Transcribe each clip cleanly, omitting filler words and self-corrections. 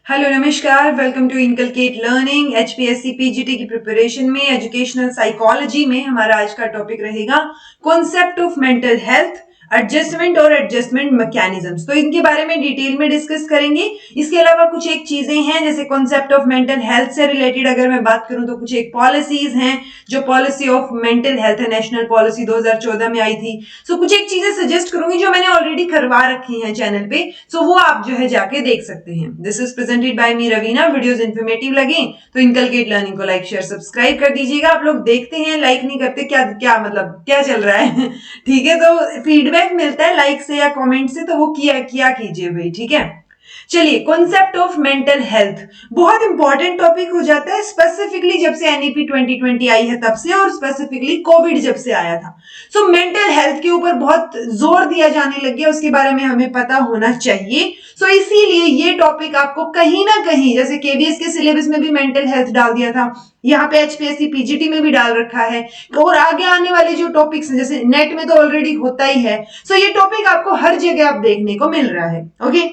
Hello नमस्कार, welcome to inculcate learning. HPSC PGT की preparation में एजुकेशनल साइकोलॉजी में हमारा आज का टॉपिक रहेगा concept of mental health, adjustment और एडजस्टमेंट मैकेनिज्म्स। तो इनके बारे में डिटेल में डिस्कस करेंगे। इसके अलावा कुछ एक चीजें हैं, जैसे कॉन्सेप्ट ऑफ मेंटल हेल्थ से रिलेटेड अगर मैं बात करूं तो कुछ एक पॉलिसीज हैं, जो पॉलिसी ऑफ मेंटल हेल्थ है, नेशनल पॉलिसी 2014 में आई थी। सो कुछ एक चीजें सजेस्ट करूंगी जो मैंने ऑलरेडी करवा रखी हैं चैनल पे, सो वो आप जो है जाके देख सकते हैं। This is presented by me Raveena. Videos informative लगे तो इनकलकेट लर्निंग को लाइक शेयर सब्सक्राइब कर दीजिएगा। आप लोग देखते हैं, लाइक नहीं करते, क्या क्या मतलब क्या चल रहा है ठीक है, तो फीडबैक मिलता है लाइक से या कमेंट से, तो वो किया कीजिए भाई, ठीक है। चलिए, कॉन्सेप्ट ऑफ मेंटल हेल्थ बहुत इंपॉर्टेंट टॉपिक हो जाता है, स्पेसिफिकली जब से एनईपी 2020 आई है तब से, और स्पेसिफिकली कोविड जब से आया था। सो मेंटल हेल्थ के ऊपर बहुत जोर दिया जाने लग गया, उसके बारे में हमें पता होना चाहिए। सो इसीलिए ये टॉपिक आपको कहीं ना कहीं, जैसे केवीएस के सिलेबस में भी मेंटल हेल्थ डाल दिया था, यहाँ पे एचपीएससी पीजीटी में भी डाल रखा है, और आगे आने वाले जो टॉपिक्स हैं, जैसे नेट में तो ऑलरेडी होता ही है। सो ये टॉपिक आपको हर जगह आप देखने को मिल रहा है। ओके,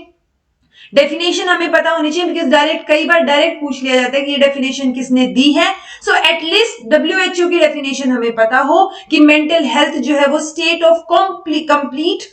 डेफिनेशन हमें पता होनी चाहिए, बिकॉज कई बार डायरेक्ट पूछ लिया जाता है कि ये डेफिनेशन किसने दी है। सो एटलीस्ट डब्ल्यूएचओ की डेफिनेशन हमें पता हो कि मेंटल हेल्थ जो है वो state of complete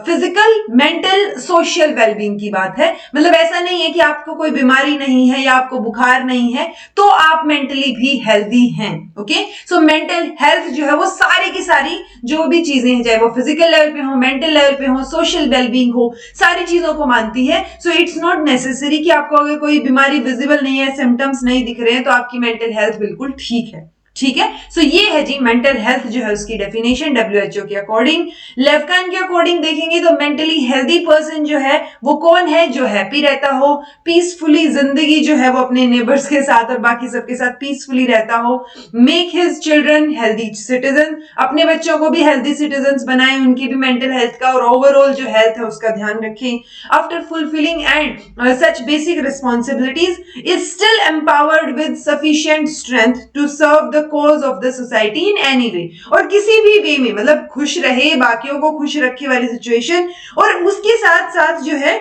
physical, mental, social wellbeing की बात है। मतलब ऐसा नहीं है कि आपको कोई बीमारी नहीं है या आपको बुखार नहीं है तो आप मेंटली भी हेल्दी हैं। ओके, सो मेंटल हेल्थ जो है वो सारी की सारी जो भी चीजें हैं, चाहे वो फिजिकल लेवल पे हो, मेंटल लेवल पे हो, सोशल वेलबींग हो, सारी चीजों को मानती है। सो इट्स नॉट नेसेसरी कि आपको अगर कोई बीमारी विजिबल नहीं है, सिम्टम्स नहीं दिख रहे हैं, तो आपकी मेंटल हेल्थ बिल्कुल ठीक है। ठीक है, सो ये है जी मेंटल हेल्थ जो है उसकी डेफिनेशन डब्ल्यूएचओ के अकॉर्डिंग। लेफ्कान के अकॉर्डिंग देखेंगे तो मेंटली हेल्दी पर्सन जो है वो कौन है? जो हैप्पी रहता हो, पीसफुली जिंदगी जो है वो अपने नेबर्स के साथ और बाकी सबके साथ पीसफुली रहता हो, make his children healthy citizen, अपने बच्चों को भी हेल्दी सिटीजन बनाए, उनकी भी मेंटल हेल्थ का और ओवरऑल जो हेल्थ है उसका ध्यान रखें। After fulfilling and such basic responsibilities is still empowered with sufficient strength to serve the cause of the society in any way, और किसी भी वे में, मतलब खुश रहे, बाकियों को खुश रखे वाली सिचुएशन, और उसके साथ साथ जो है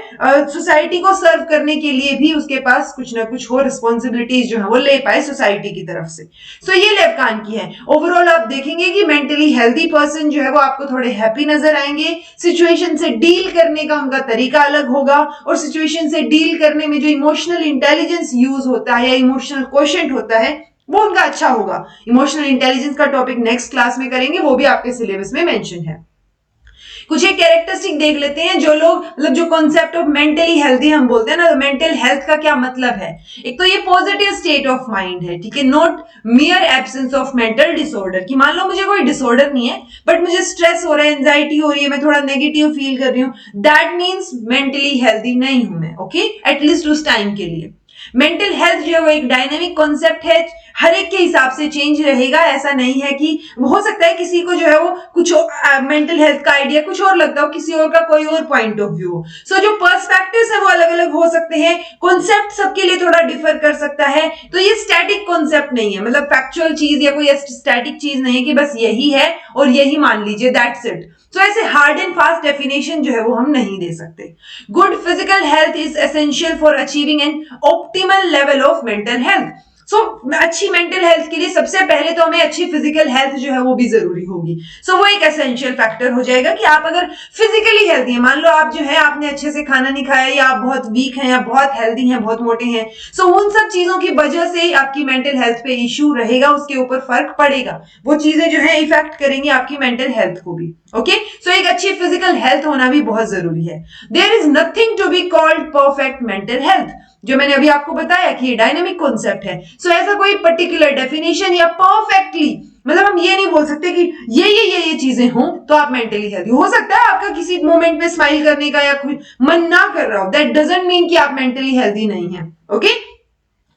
सोसाइटी को सर्व करने के लिए भी उसके पास कुछ ना कुछ हो, रिस्पॉन्सिबिलिटीज जो है वो ले पाए सोसाइटी की तरफ से। सो ये लेफ्कान की है। ओवरऑल आप देखेंगे कि मेंटली हेल्दी पर्सन जो है वो आपको थोड़े हैप्पी नजर आएंगे, सिचुएशन से डील करने का उनका तरीका अलग होगा, और सिचुएशन से डील करने में जो इमोशनल इंटेलिजेंस यूज होता है या इमोशनल क्वोशंट होता है वो उनका अच्छा होगा। इमोशनल इंटेलिजेंस का टॉपिक नेक्स्ट क्लास में करेंगे, वो भी आपके सिलेबस में मेंशन है। कुछ एक कैरेक्टरिस्टिक देख लेते हैं, जो लोग, मतलब जो कॉन्सेप्ट ऑफ मेंटली हेल्दी हम बोलते हैं ना, तो मेंटल हेल्थ का क्या मतलब है? एक तो ये पॉजिटिव स्टेट ऑफ माइंड है, ठीक है, not मियर absence of mental disorder. कि मान लो मुझे कोई डिसऑर्डर नहीं है बट मुझे स्ट्रेस हो रहा है, एंजाइटी हो रही है, मैं थोड़ा नेगेटिव फील कर रही हूं, दैट मीन्स मेंटली हेल्दी नहीं हूं मैं। ओके, एटलीस्ट उस टाइम के लिए। मेंटल हेल्थ जो है वो एक डायनेमिक कॉन्सेप्ट है, हर एक के हिसाब से चेंज रहेगा। ऐसा नहीं है कि हो सकता है किसी को जो है वो कुछ मेंटल हेल्थ का आइडिया कुछ और लगता हो, किसी और का कोई और पॉइंट ऑफ व्यू हो। सो जो पर्सपेक्टिव्स है वो अलग अलग हो सकते हैं, कॉन्सेप्ट सबके लिए थोड़ा डिफर कर सकता है। तो ये स्टैटिक कॉन्सेप्ट नहीं है, मतलब फैक्चुअल चीज या कोई स्टैटिक चीज नहीं है कि बस यही है और यही मान लीजिए, दैट्स इट। तो ऐसे हार्ड एंड फास्ट डेफिनेशन जो है वो हम नहीं दे सकते। Good physical health is essential for achieving an optimal level of mental health. So अच्छी मेंटल हेल्थ के लिए सबसे पहले तो हमें अच्छी फिजिकल हेल्थ जो है वो भी जरूरी होगी। सो वो एक एसेंशियल फैक्टर हो जाएगा कि आप अगर फिजिकली हेल्थी हैं, मान लो आप जो है आपने अच्छे से खाना नहीं खाया, या आप बहुत वीक हैं, या बहुत हेल्दी हैं, बहुत मोटे हैं, सो उन सब चीजों की वजह से आपकी मेंटल हेल्थ पे इश्यू रहेगा, उसके ऊपर फर्क पड़ेगा, वो चीजें जो है इफेक्ट करेंगी आपकी मेंटल हेल्थ को भी। ओके, सो एक अच्छी फिजिकल हेल्थ होना भी बहुत जरूरी है। There is nothing to be called perfect mental health, जो मैंने अभी आपको बताया कि ये डायनेमिक कॉन्सेप्ट है। सो ऐसा कोई पर्टिकुलर डेफिनेशन या परफेक्टली, मतलब हम ये नहीं बोल सकते कि ये चीजें हों तो आप मेंटली हेल्दी हो। सकता है आपका किसी मोमेंट में स्माइल करने का या कुछ मन ना कर रहा हो, दैट डजंट मीन कि आप मेंटली हेल्दी नहीं है। Okay,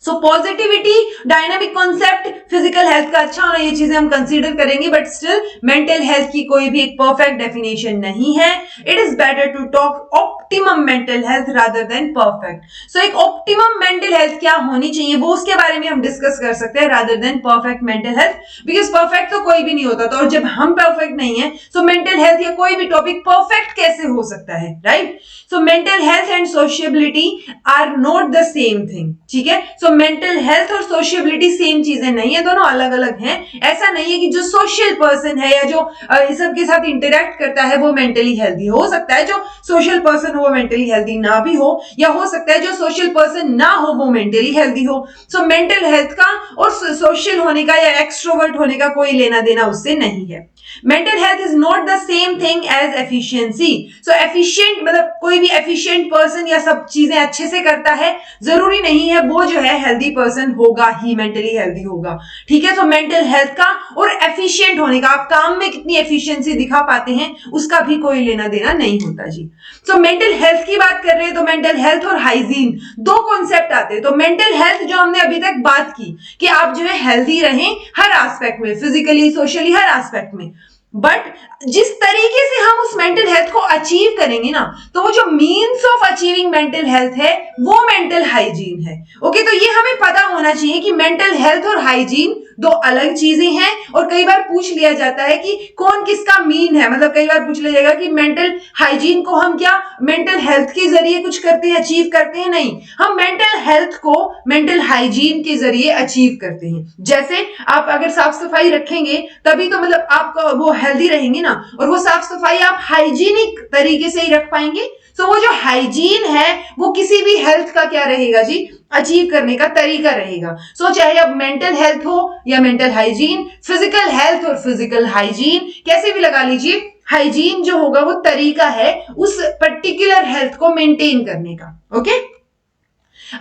so positivity, dynamic concept, physical health का अच्छा होना, ये चीजें हम कंसीडर करेंगे, बट स्टिल मेंटल हेल्थ की कोई भी एक परफेक्ट डेफिनेशन नहीं है। It is better to talk optimum mental health rather than perfect. So एक ऑप्टिमम मेंटल हेल्थ क्या होनी चाहिए वो उसके बारे में हम डिस्कस कर सकते हैं rather than perfect mental health, because perfect तो कोई भी नहीं होता. तो और जब हम परफेक्ट नहीं है सो मेंटल हेल्थ या कोई भी टॉपिक परफेक्ट कैसे हो सकता है, right? So mental health and sociability are not the same thing. ठीक है, सो मेंटल हेल्थ और सोशियबिलिटी सेम चीजें नहीं है, दोनों अलग अलग हैं. ऐसा नहीं है कि जो सोशल पर्सन है या जो इस सब के साथ इंटरेक्ट करता है वो मेंटली हेल्दी हो सकता है, जो सोशल पर्सन हो वो मेंटली हेल्दी ना भी हो, या हो सकता है जो सोशल पर्सन ना हो वो मेंटली हेल्दी हो. सो मेंटल हेल्थ का और सोशल होने का या एक्सट्रोवर्ट होने का कोई लेना देना उससे नहीं है. Mental health is not the same thing as efficiency. So efficient मतलब कोई भी एफिशिएंट पर्सन या सब चीजें अच्छे से करता है, जरूरी नहीं है वो जो है हेल्दी पर्सन होगा ही मेंटली हेल्दी होगा. ठीक है, सो मेंटल हेल्थ का और एफिशिएंट होने का, आप काम में कितनी एफिशिएंसी दिखा पाते हैं उसका भी कोई लेना देना नहीं होता जी. सो मेंटल हेल्थ की बात कर रहे हैं तो मेंटल हेल्थ और हाइजीन दो कॉन्सेप्ट आते हैं. तो मेंटल हेल्थ जो हमने अभी तक बात की कि आप जो है हेल्दी रहें हर एस्पेक्ट में, फिजिकली सोशली हर एस्पेक्ट में, बट जिस तरीके से हम उस मेंटल हेल्थ को अचीव करेंगे ना, तो वो जो means of achieving mental health है वो मेंटल हाइजीन है. ओके, तो ये हमें पता होना चाहिए कि मेंटल हेल्थ और हाइजीन दो अलग चीजें हैं. और कई बार पूछ लिया जाता है कि कौन किसका मीन है, मतलब कई बार पूछ लिया जाएगा कि मेंटल हाइजीन को हम क्या मेंटल हेल्थ के जरिए कुछ करते हैं, अचीव करते हैं? नहीं, हम मेंटल हेल्थ को मेंटल हाइजीन के जरिए अचीव करते हैं. जैसे आप अगर साफ सफाई रखेंगे तभी तो मतलब आप वो हेल्दी रहेंगे ना, और वो साफ सफाई आप हाइजीनिक तरीके से ही रख पाएंगे. तो वो जो हाइजीन है वो किसी भी हेल्थ का क्या रहेगा जी, अचीव करने का तरीका रहेगा. सो चाहे अब मेंटल हेल्थ हो या मेंटल हाइजीन, फिजिकल हेल्थ और फिजिकल हाइजीन, कैसे भी लगा लीजिए, हाइजीन जो होगा वो तरीका है उस पर्टिकुलर हेल्थ को मेंटेन करने का. ओके,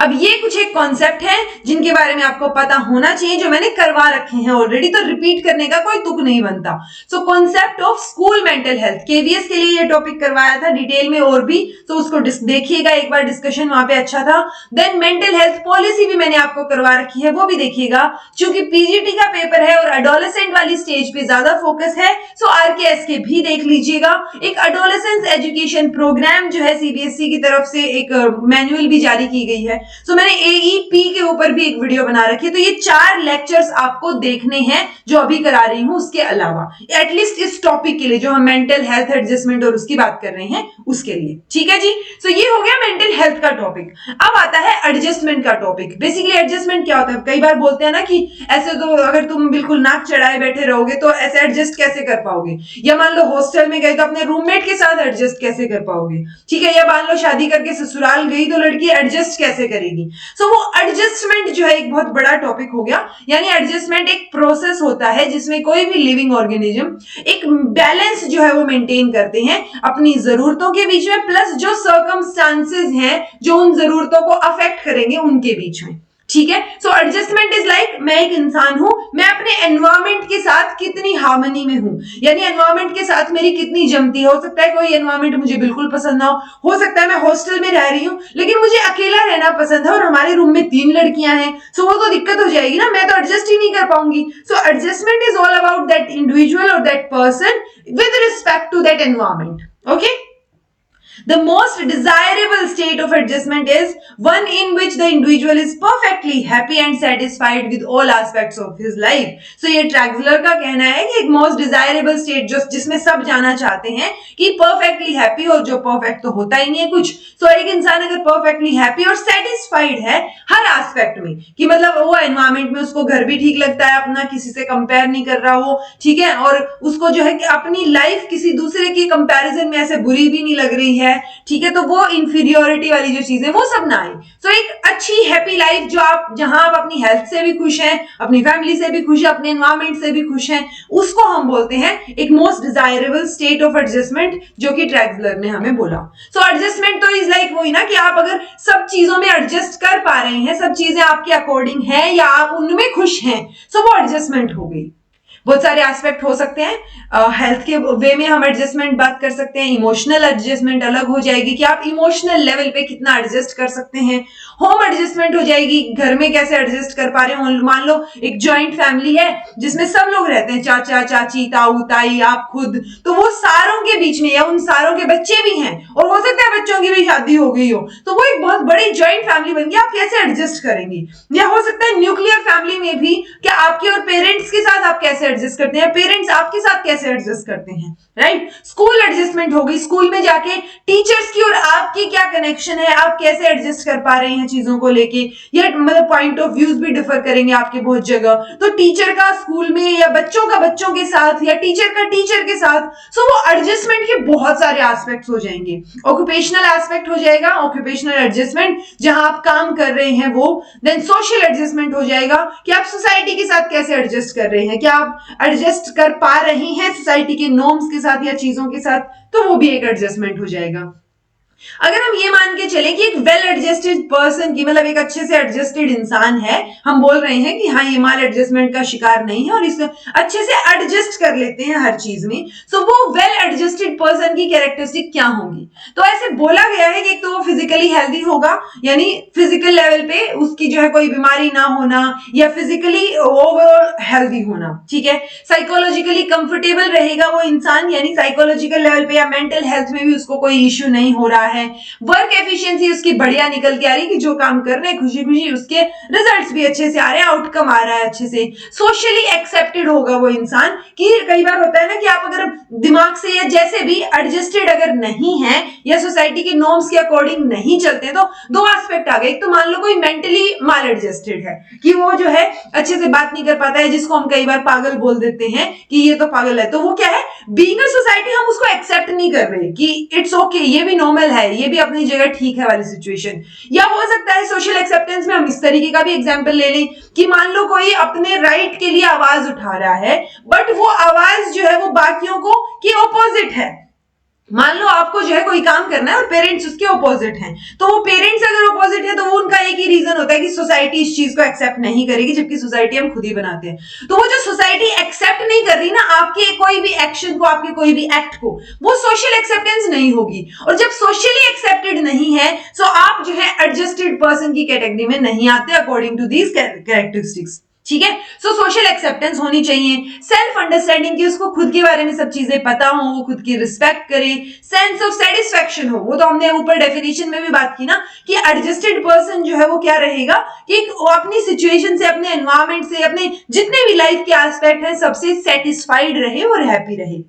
अब ये कुछ एक कॉन्सेप्ट है जिनके बारे में आपको पता होना चाहिए, जो मैंने करवा रखे हैं ऑलरेडी, तो रिपीट करने का कोई तुक नहीं बनता. So concept of school mental health, KVS के लिए ये टॉपिक करवाया था डिटेल में और भी, तो उसको देखिएगा एक बार, डिस्कशन वहां पे अच्छा था. देन मेंटल हेल्थ पॉलिसी भी मैंने आपको करवा रखी है, वो भी देखिएगा. चूंकि पीजीटी का पेपर है और अडोलेसेंट वाली स्टेज पे ज्यादा फोकस है, सो आरकेएस के भी देख लीजिएगा. एक अडोलेसेंस एजुकेशन प्रोग्राम जो है सीबीएसई की तरफ से एक मैनुअल भी जारी की गई है. सो मैंने एईपी के ऊपर भी एक वीडियो बना रखी है. तो ये 4 लेक्चर्स आपको देखने हैं जो अभी करा रही हूं, उसके अलावा एटलीस्ट इस टॉपिक के लिए जो हम मेंटल हेल्थ एडजस्टमेंट और उसकी बात कर रहे हैं उसके लिए. ठीक है जी, सो ये हो गया मेंटल हेल्थ का टॉपिक. अब आता है एडजस्टमेंट का टॉपिक. बेसिकली एडजस्टमेंट क्या होता है, कई बार बोलते हैं ना कि ऐसे तो अगर तुम बिल्कुल नाक चढ़ाए बैठे रहोगे तो ऐसे एडजस्ट कैसे कर पाओगे, या मान लो हॉस्टल में गए तो अपने रूममेट के साथ एडजस्ट कैसे कर पाओगे. ठीक है, या मान लो शादी करके ससुराल गई तो लड़की एडजस्ट कैसे करेगी. सो वो एडजस्टमेंट जो है एक बहुत बड़ा टॉपिक हो गया. यानी एडजस्टमेंट एक प्रोसेस होता है जिसमें कोई भी लिविंग ऑर्गेनिज्म एक बैलेंस जो है वो मेंटेन करते हैं अपनी जरूरतों के बीच में, प्लस जो सर्कमस्टांसेस हैं जो उन जरूरतों को अफेक्ट करेंगे उनके बीच में. ठीक है, सो एडजस्टमेंट इज लाइक, मैं एक इंसान हूं, मैं अपने एनवायरमेंट के साथ कितनी हार्मनी में हूं, यानी एनवायरमेंट के साथ मेरी कितनी जमती है. हो सकता है कोई एनवायरमेंट मुझे बिल्कुल पसंद ना हो सकता है मैं हॉस्टल में रह रही हूं लेकिन मुझे अकेला रहना पसंद है और हमारे रूम में 3 लड़कियां हैं, सो वो तो दिक्कत हो जाएगी ना, मैं तो एडजस्ट ही नहीं कर पाऊंगी. So adjustment is all about that individual और that person with respect to that environment. Okay, the most desirable state of adjustment is one in which the individual is perfectly happy and satisfied with all aspects of his life. So ये ट्रैक्सलर का कहना है कि एक most desirable state जो जिसमें सब जाना चाहते हैं कि perfectly happy, और जो perfect तो होता ही नहीं है कुछ. So एक इंसान अगर perfectly happy और satisfied है हर aspect में, कि मतलब वो environment में उसको घर भी ठीक लगता है अपना, किसी से कंपेयर नहीं कर रहा वो, ठीक है, और उसको जो है कि अपनी लाइफ किसी दूसरे की कंपैरिजन में ऐसे बुरी भी नहीं लग रही है. ठीक है, तो वो इंफीरियोरिटी वाली जो चीजें वो सब ना आए. सो एक अच्छी हैप्पी लाइफ जो आप, जहां आप अपनी हेल्थ से भी खुश हैं, अपनी फैमिली से भी खुश हैं, अपने एनवायरमेंट से भी खुश हैं, उसको हम बोलते हैं एक most desirable state of adjustment, जो कि ट्रैक्सलर ने हमें बोला. सो एडजस्टमेंट तो इज लाइक वही ना कि आप अगर सब चीजों में एडजस्ट कर पा रहे हैं, सब चीजें आपके अकॉर्डिंग है या आप उनमें खुश हैं, सो वो एडजस्टमेंट हो गई. बहुत सारे एस्पेक्ट हो सकते हैं। हेल्थ के वे में हम एडजस्टमेंट बात कर सकते हैं। इमोशनल एडजस्टमेंट अलग हो जाएगी कि आप इमोशनल लेवल पे कितना एडजस्ट कर सकते हैं। होम एडजस्टमेंट हो जाएगी, घर में कैसे एडजस्ट कर पा रहे हो। मान लो एक जॉइंट फैमिली है जिसमें सब लोग रहते हैं, चाचा चाची ताऊ ताई आप खुद, तो वो सारों के बीच में या उन सारों के बच्चे भी हैं और हो सकता है बच्चों की भी शादी हो गई हो, तो वो एक बहुत बड़ी जॉइंट फैमिली बन गई। आप कैसे एडजस्ट करेंगे। या हो सकता है न्यूक्लियर फैमिली में भी क्या आपके और पेरेंट्स के साथ आप कैसे एडजस्ट करते हैं, पेरेंट्स आपके साथ कैसे एडजस्ट करते हैं, राइट। स्कूल एडजस्टमेंट होगी, स्कूल में जाके टीचर्स की और आपकी क्या कनेक्शन है, आप कैसे एडजस्ट कर पा रहे हैं चीजों को लेके, या मतलब पॉइंट ऑफ व्यूज भी डिफर करेंगे आपके बहुत जगह। तो टीचर का स्कूल में या बच्चों का बच्चों के साथ या टीचर का टीचर के साथ, सो वो एडजस्टमेंट के बहुत सारे एस्पेक्ट्स हो जाएंगे। ऑक्यूपेशनल एस्पेक्ट हो जाएगा, ऑक्यूपेशनल एडजस्टमेंट जहां आप काम कर रहे हैं वो। देन सोशल एडजस्टमेंट हो जाएगा कि आप सोसाइटी के साथ कैसे एडजस्ट कर रहे हैं, क्या आप एडजस्ट कर पा रहे हैं सोसाइटी के नॉर्म्स के साथ या चीजों के साथ, तो वो भी एक एडजस्टमेंट हो जाएगा। अगर हम ये मान के चले कि एक वेल एडजस्टेड पर्सन की, मतलब एक अच्छे से एडजस्टेड इंसान है, हम बोल रहे हैं कि हाँ ये माल एडजस्टमेंट का शिकार नहीं है और इसे अच्छे से एडजस्ट कर लेते हैं हर चीज में, सो वो वेल एडजस्टेड पर्सन की कैरेक्टरिस्टिक क्या होंगी। तो ऐसे बोला गया है कि एक तो वो फिजिकली हेल्दी होगा, यानी फिजिकल लेवल पे उसकी जो है कोई बीमारी ना होना या फिजिकली ओवरऑल हेल्दी होना, ठीक है। साइकोलॉजिकली कंफर्टेबल रहेगा वो इंसान, यानी साइकोलॉजिकल लेवल पे या मेंटल हेल्थ में भी उसको कोई इश्यू नहीं हो रहा है। वर्क एफिशिएंसी उसकी बढ़िया निकल के आ रही है कि जो काम कर रहे हैं खुशी खुशी उसके रिजल्ट्स भी अच्छे से आ रहे हैं, आउटकम आ रहा है अच्छे से। सोशली एक्सेप्टेड होगा वो इंसान, कि कई बार होता है ना कि आप अगर दिमाग से या जैसे भी एडजस्टेड अगर नहीं है या सोसाइटी के नॉर्म्स के अकॉर्डिंग नहीं चलते, तो दो एस्पेक्ट आ गए। एक तो मान लो कोई मेंटली माल एडजस्टेड है कि वो जो है अच्छे से बात नहीं कर पाता है, जिसको हम कई बार पागल बोल देते हैं कि ये तो पागल है, तो वो क्या है, बीइंग अ सोसाइटी हम उसको एक्सेप्ट नहीं कर रहे कि इट्स ओके, ये भी नॉर्मल है, ये भी अपनी जगह ठीक है वाली सिचुएशन। या हो सकता है सोशल एक्सेप्टेंस में हम इस तरीके का भी एग्जांपल ले लें कि मान लो कोई अपने राइट के लिए आवाज उठा रहा है, बट वो आवाज जो है वो बाकियों को की ऑपोजिट है। मान लो आपको जो है कोई काम करना है और पेरेंट्स उसके ऑपोजिट हैं, तो वो पेरेंट्स अगर ऑपोजिट है तो वो उनका एक ही रीजन होता है कि सोसाइटी इस चीज को एक्सेप्ट नहीं करेगी, जबकि सोसाइटी हम खुद ही बनाते हैं। तो वो जो सोसाइटी एक्सेप्ट नहीं कर रही ना आपके कोई भी एक्शन को, आपके कोई भी एक्ट को, वो सोशल एक्सेप्टेंस नहीं होगी। और जब सोशली एक्सेप्टेड नहीं है, सो आप जो है एडजस्टेड पर्सन की कैटेगरी में नहीं आते अकॉर्डिंग टू दीज कैरेक्टरिस्टिक्स, ठीक है। सो सोशल एक्सेप्टेंस होनी चाहिए, सेल्फ अंडरस्टैंडिंग की उसको खुद के बारे में सब चीजें पता हो, वो खुद की रिस्पेक्ट करे, सेंस ऑफ सेटिस्फैक्शन हो, वो तो हमने ऊपर डेफिनेशन में भी बात की ना कि एडजस्टेड पर्सन जो है वो क्या रहेगा कि वो अपनी सिचुएशन से, अपने एनवायरमेंट से, अपने जितने भी लाइफ के एस्पेक्ट हैं सबसे सेटिस्फाइड रहे और हैप्पी रहे।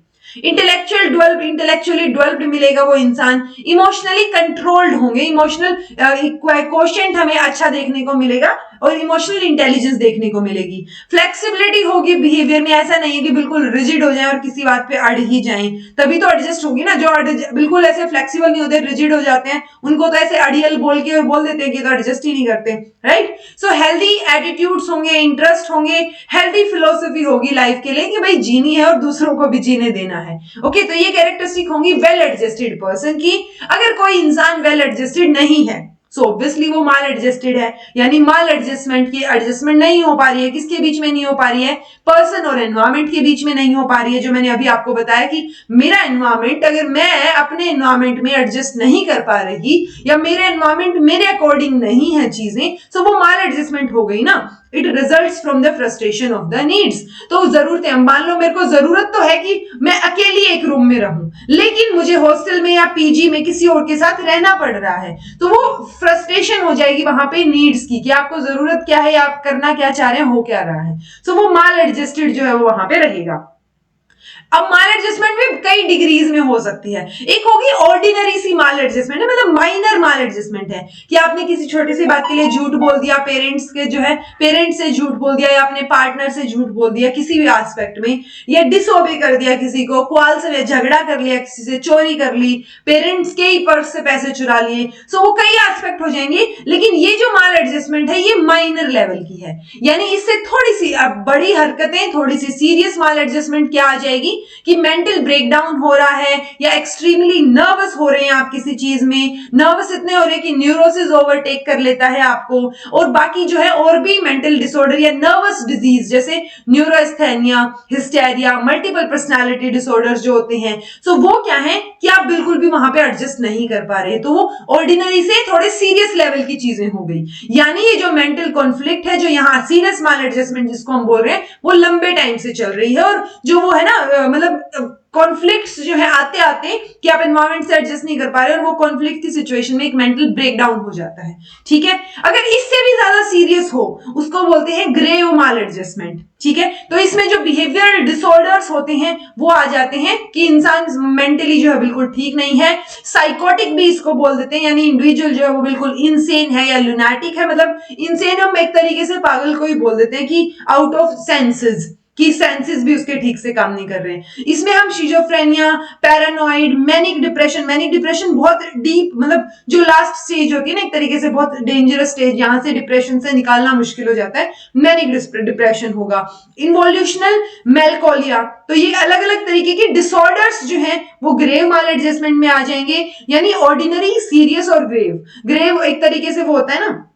इंटेलेक्चुअली डेवलप्ड मिलेगा वो इंसान, इमोशनली कंट्रोल्ड होंगे, इमोशनल क्वोशिएंट हमें अच्छा देखने को मिलेगा और इमोशनल इंटेलिजेंस देखने को मिलेगी। फ्लेक्सिबिलिटी होगी बिहेवियर में, ऐसा नहीं है कि बिल्कुल रिजिड हो जाए और किसी बात पे अड़ ही जाएं, तभी तो एडजस्ट होगी ना। जो बिल्कुल ऐसे फ्लेक्सिबल नहीं होते, रिजिड हो जाते हैं, उनको तो ऐसे अड़ियल बोल के बोल देते हैं कि तो एडजस्ट ही नहीं करते, राइट। सो हेल्दी एटीट्यूड्स होंगे, इंटरेस्ट होंगे, हेल्दी फिलोसफी होगी लाइफ के लिए कि भाई जीनी है और दूसरों को भी जीने देना है। ओके, तो ये कैरेक्टरिस्टिक होंगी वेल एडजस्टेड पर्सन की। अगर कोई इंसान वेल एडजस्टेड नहीं है, सो ऑब्वियसली वो माल एडजस्टेड है, यानी माल एडजस्टमेंट की एडजस्टमेंट नहीं हो पा रही है। किसके बीच में नहीं हो पा रही है, पर्सन और एनवायरमेंट के बीच में नहीं हो पा रही है। जो मैंने अभी आपको बताया कि मेरा एनवायरमेंट, अगर मैं अपने एनवायरमेंट में एडजस्ट नहीं कर पा रही या मेरे एनवायरमेंट मेरे अकॉर्डिंग नहीं है चीजें, सो वो माल एडजस्टमेंट हो गई ना। It results from the frustration of the needs. तो जरूरतें, मान लो मेरे को जरूरत तो है कि मैं अकेली एक रूम में रहूं, लेकिन मुझे हॉस्टल में या पीजी में किसी और के साथ रहना पड़ रहा है, तो वो फ्रस्ट्रेशन हो जाएगी वहां पे नीड्स की कि आपको जरूरत क्या है, आप करना क्या चाह रहे हैं, हो क्या रहा है। सो वो माल एडजस्टेड जो है वो वहां पे रहेगा। अब माल एडजस्टमेंट भी कई डिग्रीज में हो सकती है। एक होगी ऑर्डिनरी सी माल एडजस्टमेंट है, मतलब माइनर माल एडजस्टमेंट है कि आपने किसी छोटी सी बात के लिए झूठ बोल दिया, पेरेंट्स के जो है पेरेंट्स से झूठ बोल दिया या अपने पार्टनर से झूठ बोल दिया किसी भी एस्पेक्ट में, या डिसओबे कर दिया किसी को, क्वाल से झगड़ा कर लिया किसी से, चोरी कर ली, पेरेंट्स के ही पर्स से पैसे चुरा लिए। सो वो कई एस्पेक्ट हो जाएंगे। लेकिन ये जो माल एडजस्टमेंट एडजस्टमेंट है ये माइनर लेवल की है, यानी इससे थोड़ी सी बड़ी हरकतें, थोड़ी सी सीरियस माल एडजस्टमेंट क्या आ जाएगी कि मेंटल ब्रेकडाउन हो रहा है या एक्सट्रीमली नर्वस हो रहे हैं आप किसी चीज में, नर्वस इतने हो रहे हैं कि न्यूरोसिस ओवरटेक कर लेता है आपको, और बाकी जो है और भी मेंटल डिसऑर्डर या नर्वस डिजीज जैसे न्यूरोस्थेनिया, हिस्टेरिया, मल्टीपल पर्सनालिटी डिसऑर्डर्स जो होते हैं, सो वो क्या है कि आप बिल्कुल भी वहां पे एडजस्ट नहीं कर पा रहे, तो वो ऑर्डिनरी से थोड़े सीरियस लेवल की चीजें हो गई। यानी ये जो मेंटल कॉन्फ्लिक्ट है, जो यहाँ सीरियस माल एडजस्टमेंट जिसको हम बोल रहे हैं, वो लंबे टाइम से चल रही है, और जो वो है ना मतलब कॉन्फ्लिक्ट्स जो है आते आते कि आप एनवायरमेंट से एडजस्ट नहीं कर पा रहे और वो कॉन्फ्लिक्ट की सिचुएशन में एक मेंटल ब्रेकडाउन हो जाता है। ठीक है, अगर इससे भी ज्यादा सीरियस हो उसको बोलते हैं ग्रेव माल एडजस्टमेंट। ठीक है, तो इसमें जो बिहेवियरल डिसऑर्डर्स होते हैं वो आ जाते हैं कि इंसान मेंटली जो है बिल्कुल ठीक नहीं है, साइकोटिक भी इसको बोल देते हैं, यानी इंडिविजुअल जो है वो बिल्कुल इनसेन है या लुनाटिक है, मतलब इनसेन हम एक तरीके से पागल को ही बोल देते हैं कि आउट ऑफ सेंसेस, कि सेंसेस भी उसके ठीक से काम नहीं कर रहे हैं। इसमें हम शिजोफ्रेनिया, पैरानॉइड, मैनिक डिप्रेशन बहुत डीप, मतलब जो लास्ट स्टेज होती है ना एक तरीके से बहुत डेंजरस स्टेज, यहां से डिप्रेशन से निकालना मुश्किल हो जाता है, मैनिक डिप्रेशन होगा। इन्वोल्यूशनल मेलकोलिया, तो ये अलग अलग तरीके के डिसऑर्डर्स जो हैं वो ग्रेव माल एडजस्टमेंट में आ जाएंगे, यानी ऑर्डिनरी, सीरियस और ग्रेव एक तरीके से वो होता है ना,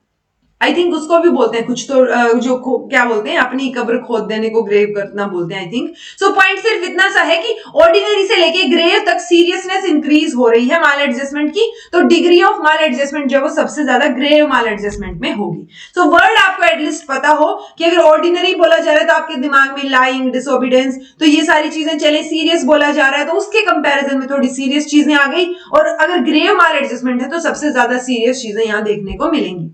आई थिंक उसको भी बोलते हैं कुछ तो जो क्या बोलते हैं, अपनी कब्र खोद देने को ग्रेव करना बोलते हैं आई थिंक। सो पॉइंट सिर्फ इतना सा है कि ऑर्डिनरी से लेके ग्रेव तक सीरियसनेस इंक्रीज हो रही है माल एडजस्टमेंट की, तो डिग्री ऑफ माल एडजस्टमेंट जो वो सबसे ज्यादा ग्रेव माल एडजस्टमेंट में होगी। सो वर्ड आपको एटलीस्ट पता हो कि अगर ऑर्डिनरी बोला जा रहा है तो आपके दिमाग में लाइंग, डिसओबीडियंस, तो ये सारी चीजें चले, सीरियस बोला जा रहा है तो उसके कंपैरिजन में थोड़ी सीरियस चीजें आ गई, और अगर ग्रेव माल एडजस्टमेंट है तो सबसे ज्यादा सीरियस चीजें यहां देखने को मिलेंगी।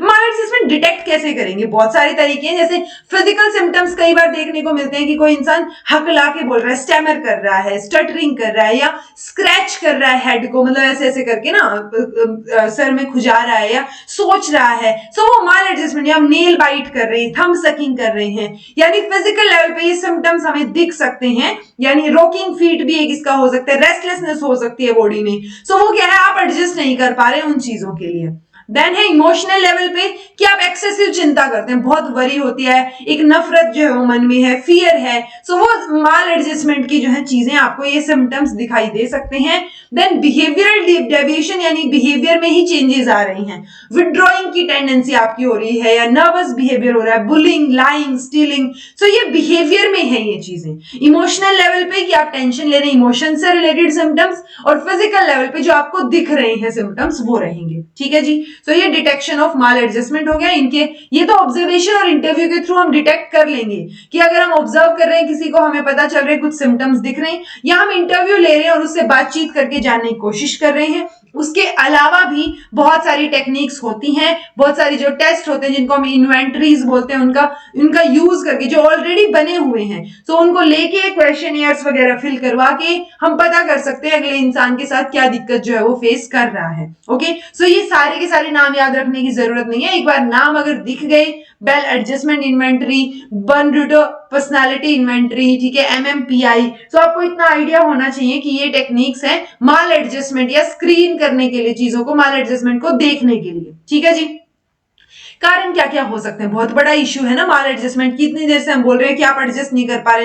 माल एडजस्टमेंट डिटेक्ट कैसे करेंगे, बहुत सारे तरीके हैं, जैसे फिजिकल सिम्टम्स कई बार देखने को मिलते हैं कि कोई इंसान हकला के बोल रहा है, स्टैमर कर रहा है, स्टटरिंग कर रहा है, या स्क्रैच कर रहा है हेड को, मतलब ऐसे ऐसे करके ना सर में खुजा रहा है, या सोच रहा है, सो वो माल एडजस्टमेंट, या नेल बाइट कर रहे हैं, थंब सकिंग कर रहे हैं, यानी फिजिकल लेवल पे ये सिम्टम्स हमें दिख सकते हैं, यानी रॉकिंग फीट भी एक इसका हो सकता है, रेस्टलेसनेस हो सकती है बॉडी में, सो वो क्या है, आप एडजस्ट नहीं कर पा रहे उन चीजों के लिए। देन है इमोशनल लेवल पे कि आप एक्सेसिव चिंता करते हैं, बहुत वरी होती है, एक नफरत जो है वो मन में है, फियर है, सो वो माल एडजस्टमेंट की जो है चीजें आपको ये सिम्टम्स दिखाई दे सकते हैं। देन बिहेवियरल डेविएशन, यानी बिहेवियर में ही चेंजेस आ रही हैं, विड्रॉइंग की टेंडेंसी आपकी हो रही है, या नर्वस बिहेवियर हो रहा है, बुलिंग, लाइंग, स्टीलिंग, सो ये बिहेवियर में है ये चीजें। इमोशनल लेवल पे कि आप टेंशन ले रहे हैं, इमोशन से रिलेटेड सिम्टम्स, और फिजिकल लेवल पे जो आपको दिख रहे हैं सिम्टम्स वो रहेंगे। ठीक है जी, तो ये डिटेक्शन ऑफ माल एडजस्टमेंट हो गया। इनके ये तो ऑब्जर्वेशन और इंटरव्यू के थ्रू हम डिटेक्ट कर लेंगे कि अगर हम ऑब्जर्व कर रहे हैं किसी को, हमें पता चल रहा है कुछ सिम्टम्स दिख रहे हैं, या हम इंटरव्यू ले रहे हैं और उससे बातचीत करके जानने की कोशिश कर रहे हैं। उसके अलावा भी बहुत सारी टेक्निक्स होती हैं, बहुत सारी जो टेस्ट होते हैं जिनको हम इन्वेंटरीज बोलते हैं, उनका यूज करके जो ऑलरेडी बने हुए हैं, तो उनको लेके क्वेश्चनियर्स वगैरह फिल करवा के हम पता कर सकते हैं अगले इंसान के साथ क्या दिक्कत जो है वो फेस कर रहा है। ओके, सो ये सारे के सारे नाम याद रखने की जरूरत नहीं है, एक बार नाम अगर दिख गए, Bell adjustment inventory, Bernreuter personality inventory, ठीक है, MMPI, तो आपको इतना आइडिया होना चाहिए कि ये टेक्निक्स हैं माल एडजस्टमेंट या स्क्रीन करने के लिए, चीजों को, माल एडजस्टमेंट को देखने के लिए। ठीक है जी, कारण क्या क्या हो सकते हैं, बहुत बड़ा इश्यू है ना माल एडजस्टमेंट की, इतनी देर से हम बोल रहे हैं कि आप एडजस्ट नहीं कर पा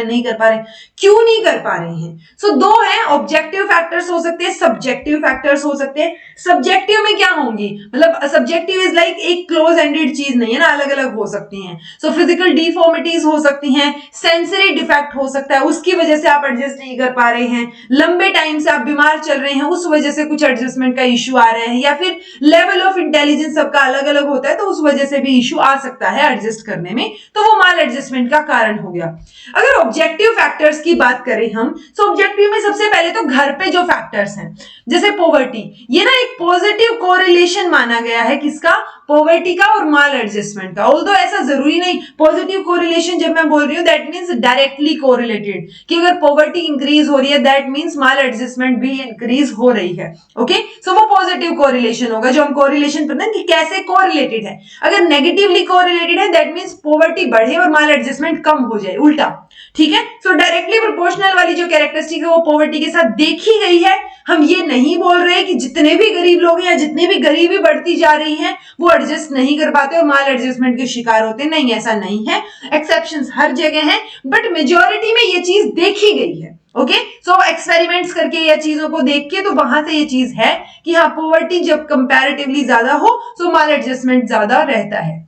रहे, क्यों नहीं कर पा रहे हैं। सो दो है, ऑब्जेक्टिव फैक्टर्स हो सकते हैं, सब्जेक्टिव फैक्टर्स हो सकते हैं। सब्जेक्टिव में क्या होंगी, मतलब सब्जेक्टिव इज लाइक एक क्लोज एंडेड चीज नहीं है ना, अलग अलग हो सकती हैं। सो फिजिकल डिफॉर्मिटीज हो सकती हैं, सेंसरी डिफेक्ट हो सकता है, उसकी वजह से आप एडजस्ट नहीं कर पा रहे हैं, लंबे टाइम से आप बीमार चल रहे हैं, उस वजह से कुछ एडजस्टमेंट का इश्यू आ रहा है, या फिर लेवल ऑफ इंटेलिजेंस सबका अलग अलग होता है, तो उस वजह से भी इश्यू आ सकता है एडजस्ट करने में, तो वो माल एडजस्टमेंट का कारण हो गया। अगर ऑब्जेक्टिव फैक्टर्स की बात करें हम, तो ऑब्जेक्टिव में सबसे पहले तो घर पे जो फैक्टर्स हैं, जैसे पॉवर्टी, ये ना एक पॉजिटिव कोरिलेशन माना गया है, किसका, पॉवर्टी का और माल एडजस्टमेंट का। ऑल्दो ऐसा जरूरी नहीं, पॉजिटिव कोरिलेशन जब मैं बोल रही हूँ दैट मींस डायरेक्टली कोरिलेटेड, कि अगर पॉवर्टी इंक्रीज हो रही है दैट मींस माल एडजस्टमेंट भी इंक्रीज हो रही है। ओके, सो वो पॉजिटिव कोरिलेशन होगा, जो हम कोरिलेशन पढ़ते हैं कि कैसे कोरिलेटेड है। अगर अगर नेगेटिवली कोरिलेटेड है दैट मींस पॉवर्टी बढ़े और माल एडजस्टमेंट कम हो जाए, उल्टा। ठीक है, सो डायरेक्टली प्रोपोर्शनल वाली जो कैरेक्टरिस्टिक है वो पॉवर्टी के साथ देखी गई है। हम ये नहीं बोल रहे कि जितने भी गरीब लोग हैं या जितनी भी गरीबी बढ़ती जा रही है वो एडजस्ट नहीं कर पाते और माल एडजस्टमेंट के शिकार होते, नहीं, ऐसा नहीं है। एक्सेप्शंस हर जगह हैं, बट मेजॉरिटी में ये चीज देखी गई है। ओके, सो एक्सपेरिमेंट्स करके या चीजों को देख के तो वहां से ये चीज है कि हाँ, पॉवर्टी जब कंपैरेटिवली ज्यादा हो तो माल एडजस्टमेंट ज्यादा रहता है।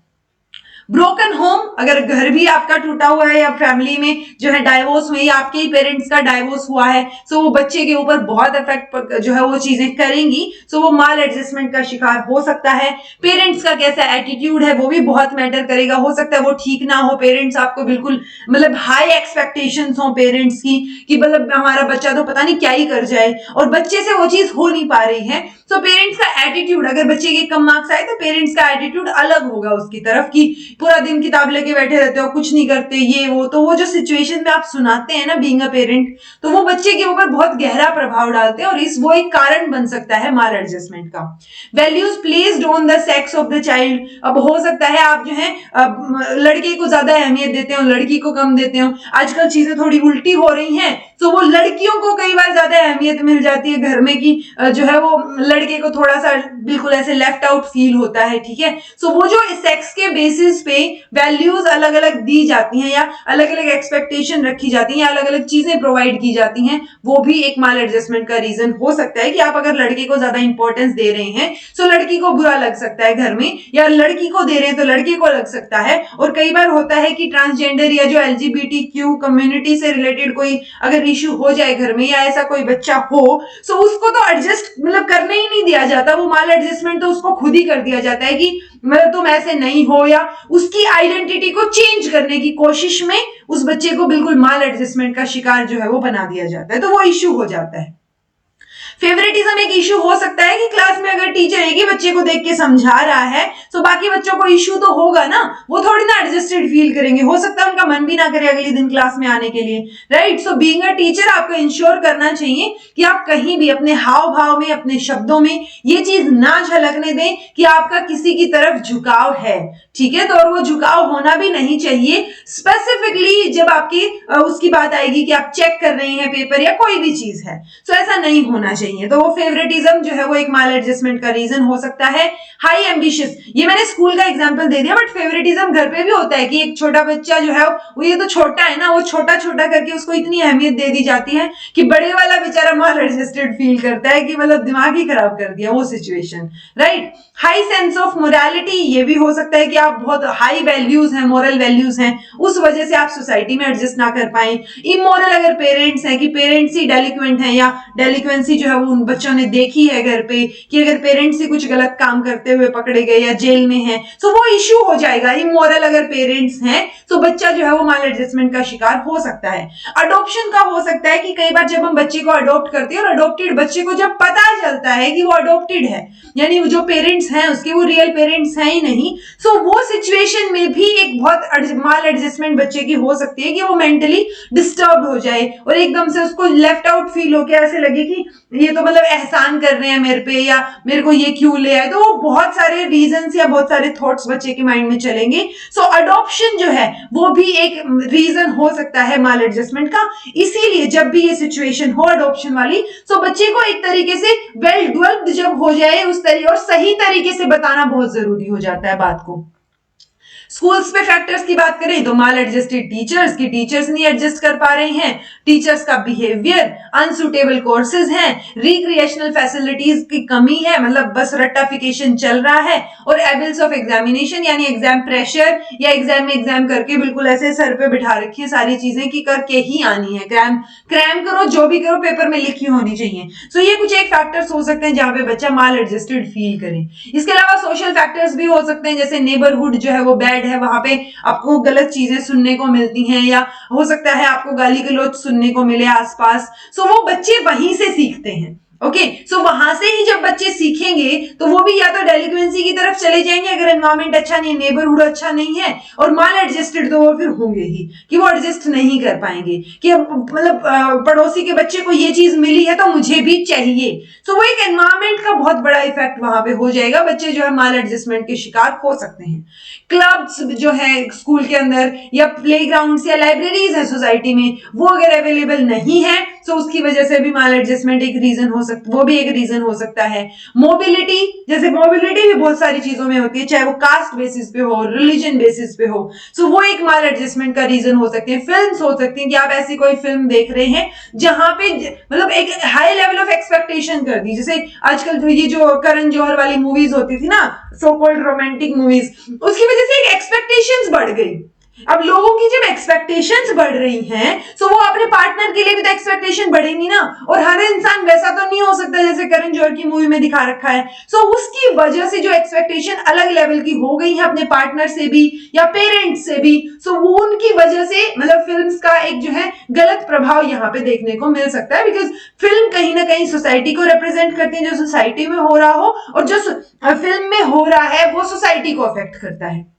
ब्रोकन होम, अगर घर भी आपका टूटा हुआ है या फैमिली में जो है डाइवोर्स हुई या आपके ही पेरेंट्स का डाइवोर्स हुआ है, सो वो बच्चे के ऊपर बहुत इफेक्ट जो है वो चीजें करेंगी, सो वो माल एडजस्टमेंट का शिकार हो सकता है। पेरेंट्स का कैसा एटीट्यूड है वो भी बहुत मैटर करेगा, हो सकता है वो ठीक ना हो, पेरेंट्स आपको बिल्कुल मतलब हाई एक्सपेक्टेशंस हो पेरेंट्स की कि मतलब हमारा बच्चा तो पता नहीं क्या ही कर जाए और बच्चे से वो चीज हो नहीं पा रही है। सो पेरेंट्स का एटीट्यूड, अगर बच्चे के कम मार्क्स आए तो पेरेंट्स का एटीट्यूड अलग होगा उसकी तरफ की पूरा दिन किताब लेके बैठे रहते हो, कुछ नहीं करते, ये वो, तो वो जो सिचुएशन में आप सुनाते हैं ना बीइंग अ पेरेंट, तो वो बच्चे के ऊपर बहुत गहरा प्रभाव डालते हैं और वो एक कारण बन सकता है माल एडजस्टमेंट का। Values placed on the sex of the child, अब हो सकता है आप जो है लड़के को ज्यादा अहमियत देते हो, लड़की को कम देते हो। आजकल चीजें थोड़ी उल्टी हो रही हैं, तो वो लड़कियों को कई बार ज्यादा अहमियत मिल जाती है घर में कि जो है वो लड़के को थोड़ा सा बिल्कुल ऐसे लेफ्ट आउट फील होता है। ठीक है, सो वो जो सेक्स के बेसिस पे वैल्यूज अलग अलग दी जाती हैं या अलग अलग एक्सपेक्टेशन रखी जाती हैं, अलग अलग चीजें प्रोवाइड की जाती हैं, वो भी एक माल एडजस्टमेंट का रीजन हो सकता है कि आप अगर लड़के को ज्यादा इंपॉर्टेंस दे रहे हैं तो लड़की को बुरा लग सकता है घर में, या लड़की को दे रहे हैं तो लड़के को लग सकता है। और कई बार होता है कि ट्रांसजेंडर या जो LGBTQ कम्युनिटी से रिलेटेड कोई अगर इश्यू हो जाए घर में या ऐसा कोई बच्चा हो, सो उसको तो एडजस्ट मतलब करने ही नहीं दिया जाता, वो माल एडजस्टमेंट तो उसको खुद ही कर दिया जाता है कि मतलब तुम ऐसे नहीं हो, या उसकी आइडेंटिटी को चेंज करने की कोशिश में उस बच्चे को बिल्कुल माल एडजस्टमेंट का शिकार जो है वो बना दिया जाता है, तो वो इश्यू हो जाता है। फेवरेटिज्म एक इश्यू हो सकता है कि क्लास में अगर टीचर एक ही बच्चे को देख के समझा रहा है तो बाकी बच्चों को इश्यू तो होगा ना, वो थोड़ी ना एडजस्टेड फील करेंगे, हो सकता है उनका मन भी ना करे अगले दिन क्लास में आने के लिए, right. So being a teacher आपको इंश्योर करना चाहिए कि आप कहीं भी अपने हाव भाव में, अपने शब्दों में ये चीज ना झलकने दें कि आपका किसी की तरफ झुकाव है। ठीक है, तो और वो झुकाव होना भी नहीं चाहिए। स्पेसिफिकली जब आपकी उसकी बात आएगी कि आप चेक कर रहे हैं पेपर या कोई भी चीज है, तो ऐसा नहीं होना चाहिए। तो वो फेवरेटिज्म जो है वो एक माल एडजस्टमेंट का रीजन हो सकता है। हाई एम्बिशियस, ये मैंने स्कूल का एग्जांपल दे दिया, बट फेवरेटिज्म घर पे भी होता है कि एक छोटा बच्चा जो है वो ये तो छोटा है ना, वो छोटा छोटा करके उसको इतनी अहमियत दे दी जाती है कि बड़े वाला बेचारा माल एडजस्टेड फील करता है कि मतलब दिमाग ही खराब कर दिया वो situation, right. High sense of morality, ये भी हो सकता है कि आप बहुत हाई वैल्यूज हैं, मोरल वैल्यूज हैं, उस वजह से आप सोसाइटी में एडजस्ट ना कर पाए। इमोरल अगर पेरेंट्स हैं कि पेरेंट्स ही डेलिक्वेंट हैं या डेलिक्वेंसी जो है वो उन बच्चों ने देखी है घर पे कि अगर पेरेंट्स ही कुछ गलत काम करते हुए पकड़े गए या जेल में हैं, तो वो इश्यू हो जाएगा। इमोरल अगर पेरेंट्स हैं तो बच्चा जो है वो माल एडजस्टमेंट का शिकार हो सकता है। अडॉप्शन का हो सकता है कि कई बार जब हम बच्चे को अडॉप्ट करते हैं और अडॉप्टेड बच्चे को जब पता चलता है कि वो अडॉप्टेड है, यानी जो पेरेंट्स हैं उसके वो रियल पेरेंट्स हैं ही नहीं, सो वो सिचुएशन में भी एक बहुत माल एडजस्टमेंट बच्चे की हो सकती है कि वो मेंटली डिस्टर्ब हो जाए और एकदम से उसको लेफ्ट आउट फील हो के ऐसे लगे कि ये तो मतलब एहसान कर रहे हैं मेरे पे या मेरे को ये क्यों ले आए, तो वो बहुत सारे रीजंस या बहुत सारे थॉट्स बच्चे के माइंड में चलेंगे। सो अडॉप्शन जो है वो भी एक रीजन हो सकता है माल एडजस्टमेंट का। इसीलिए जब भी ये सिचुएशन हो अडॉप्शन वाली, तो बच्चे को एक तरीके से वेल डेवलप्ड जब हो जाए उस तरीके और सही तरीके से बताना बहुत जरूरी हो जाता है बात को। स्कूल्स पे फैक्टर्स की बात करें तो माल एडजस्टेड टीचर्स की टीचर्स नहीं एडजस्ट कर पा रहे हैं, टीचर्स का बिहेवियर, अनसुटेबल कोर्सेज हैं, रिक्रिएशनल फैसिलिटीज की कमी है, मतलब बस रट्टाफिकेशन चल रहा है, और एबिल्स ऑफ एग्जामिनेशन यानी एग्जाम प्रेशर या एग्जाम में एग्जाम करके बिल्कुल ऐसे सर पे बिठा रखी है सारी चीजें कि करके ही आनी है, क्रैम करो, जो भी करो पेपर में लिखी होनी चाहिए। सो ये कुछ एक फैक्टर्स हो सकते हैं जहां पे बच्चा माल एडजस्टेड फील करे। इसके अलावा सोशल फैक्टर्स भी हो सकते हैं, जैसे नेबरहुड जो है वो बैड है, वहां पे आपको गलत चीजें सुनने को मिलती हैं, या हो सकता है आपको गाली गलौज सुनने को मिले आसपास, सो वो बच्चे वहीं से सीखते हैं। ओके सो वहां से ही जब बच्चे सीखेंगे तो वो भी या तो डेलिक्वेंसी की तरफ चले जाएंगे अगर एनवायरमेंट अच्छा नहीं है, नेबरहुड अच्छा नहीं है, और माल एडजस्टेड तो वो फिर होंगे ही कि वो एडजस्ट नहीं कर पाएंगे कि मतलब पड़ोसी के बच्चे को ये चीज मिली है तो मुझे भी चाहिए। सो वो एक एनवायरमेंट का बहुत बड़ा इफेक्ट वहां पे हो जाएगा, बच्चे जो है माल एडजस्टमेंट के शिकार हो सकते हैं। क्लब्स जो है स्कूल के अंदर या प्लेग्राउंड्स या लाइब्रेरीज है सोसाइटी में वो अगर अवेलेबल नहीं है तो उसकी वजह से भी माल एडजस्टमेंट एक रीजन हो सकता, वो भी एक रीजन हो सकता है। मोबिलिटी, जैसे मोबिलिटी भी बहुत सारी चीजों में होती है, चाहे वो कास्ट बेसिस पे हो, रिलीजन बेसिस पे हो, सो वो एक माल एडजस्टमेंट का रीजन हो सकते हैं। फिल्म्स हो सकती हैं कि आप ऐसी कोई फिल्म देख रहे हैं जहां पे मतलब एक हाई लेवल ऑफ एक्सपेक्टेशन कर दी, जैसे आजकल तो ये जो करण जौहर वाली मूवीज होती थी ना, सो कॉल्ड रोमांटिक मूवीज, उसकी वजह से एक एक्सपेक्टेशंस बढ़ गई। अब लोगों की जब एक्सपेक्टेशंस बढ़ रही हैं तो वो अपने पार्टनर के लिए भी तो एक्सपेक्टेशन बढ़ेंगी ना, और हर इंसान वैसा तो नहीं हो सकता जैसे करण जौहर की मूवी में दिखा रखा है। सो उसकी वजह से जो एक्सपेक्टेशन अलग लेवल की हो गई है अपने पार्टनर से भी या पेरेंट्स से भी, सो वो उनकी वजह से मतलब फिल्म्स का एक जो है गलत प्रभाव यहाँ पे देखने को मिल सकता है, बिकॉज फिल्म कहीं ना कहीं सोसाइटी को रिप्रेजेंट करती है, जो सोसाइटी में हो रहा हो, और जो फिल्म में हो रहा है वो सोसाइटी को अफेक्ट करता है।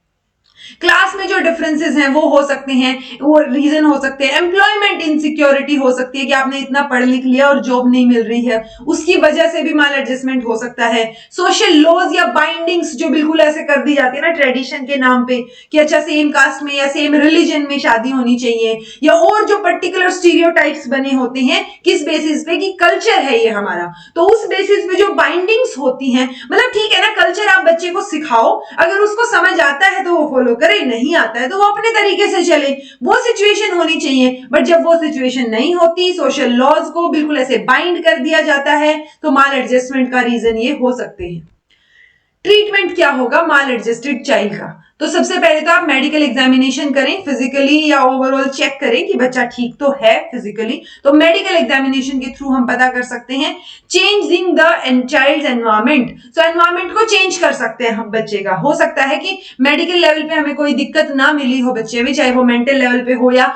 क्लास में जो डिफरेंसेस हैं वो हो सकते हैं, वो रीजन हो सकते हैं। एम्प्लॉयमेंट इनसिक्योरिटी हो सकती है कि आपने इतना पढ़ लिख लिया और जॉब नहीं मिल रही है, उसकी वजह से भी माल एडजस्टमेंट हो सकता है। सोशल लॉज या बाइंडिंग्स जो बिल्कुल ऐसे कर दी जाती है ना ट्रेडिशन के नाम पे कि अच्छा सेम कास्ट में या सेम रिलीजन में शादी होनी चाहिए, या और जो पर्टिकुलर स्टीरियोटाइप्स बने होते हैं किस बेसिस पे कि कल्चर है ये हमारा, तो उस बेसिस पे जो बाइंडिंग्स होती हैं, मतलब ठीक है ना, कल्चर आप बच्चे को सिखाओ, अगर उसको समझ आता है तो वो फॉलो करे, नहीं आता है तो वो अपने तरीके से चले, वो सिचुएशन होनी चाहिए। बट जब वो सिचुएशन नहीं होती, सोशल लॉज को बिल्कुल ऐसे बाइंड कर दिया जाता है, तो माल एडजस्टमेंट का रीजन ये हो सकते हैं। ट्रीटमेंट क्या होगा माल एडजस्टेड चाइल्ड का? तो सबसे पहले तो आप मेडिकल एग्जामिनेशन करें, फिजिकली या ओवरऑल चेक करें कि बच्चा ठीक तो है फिजिकली, तो मेडिकल एग्जामिनेशन के थ्रू हम पता कर सकते हैं। चेंजिंग द चाइल्ड्स एनवायरमेंट, तो एनवायरमेंट को चेंज कर सकते हैं हम बच्चे का। हो सकता है कि मेडिकल लेवल पे हमें कोई दिक्कत ना मिली हो बच्चे में, चाहे वो मेंटल लेवल पे हो या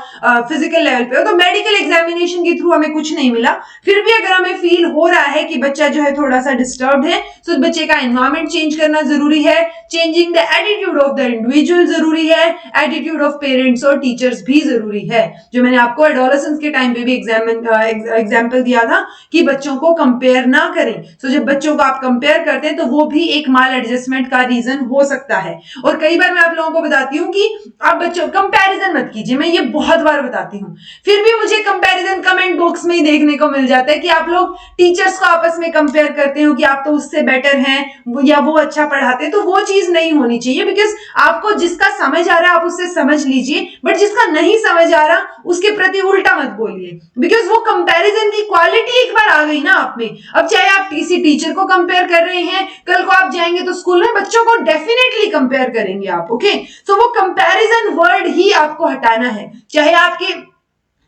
फिजिकल लेवल पे हो, तो मेडिकल एग्जामिनेशन के थ्रू हमें कुछ नहीं मिला, फिर भी अगर हमें फील हो रहा है कि बच्चा जो है थोड़ा सा डिस्टर्ब है, तो बच्चे का एनवायरमेंट चेंज करना जरूरी है। Changing the attitude of the individual जरूरी है, एटीट्यूड ऑफ पेरेंट्स और टीचर्स भी जरूरी है, जो मैंने आपको एडोलेसेंस के टाइम पे भी एग्जाम्पल दिया था कि बच्चों को कंपेयर ना करें। तो जब बच्चों को आप कंपेयर करते हैं तो वो भी एक माल एडजस्टमेंट का रीजन हो सकता है। और कई बार मैं आप लोगों को बताती हूँ कि आप बच्चों कंपैरिजन मत कीजिए, मैं ये बहुत बार बताती हूँ, फिर भी मुझे कंपैरिजन कमेंट बॉक्स में ही देखने को मिल जाता है कि आप लोग टीचर्स को आपस में कंपेयर करते हो कि आप तो उससे बेटर हैं या वो अच्छा पढ़ाते हैं, तो वो चीज नहीं होनी चाहिए। बिकॉज आपको जिसका समझ आ रहा है आप उससे समझ लीजिए, बट जिसका नहीं समझ आ रहा उसके प्रति उल्टा मत बोलिए, बिकॉज वो कंपैरिजन की क्वालिटी एक बार आ गई ना आप में। अब चाहे आप किसी टीचर को कंपेयर कर रहे हैं, कल को आप जाएंगे तो स्कूल में बच्चों को डेफिनेटली कंपेयर करेंगे आप, ओके। सो वो कंपैरिजन वर्ड ही आपको हटाना है, चाहे आपके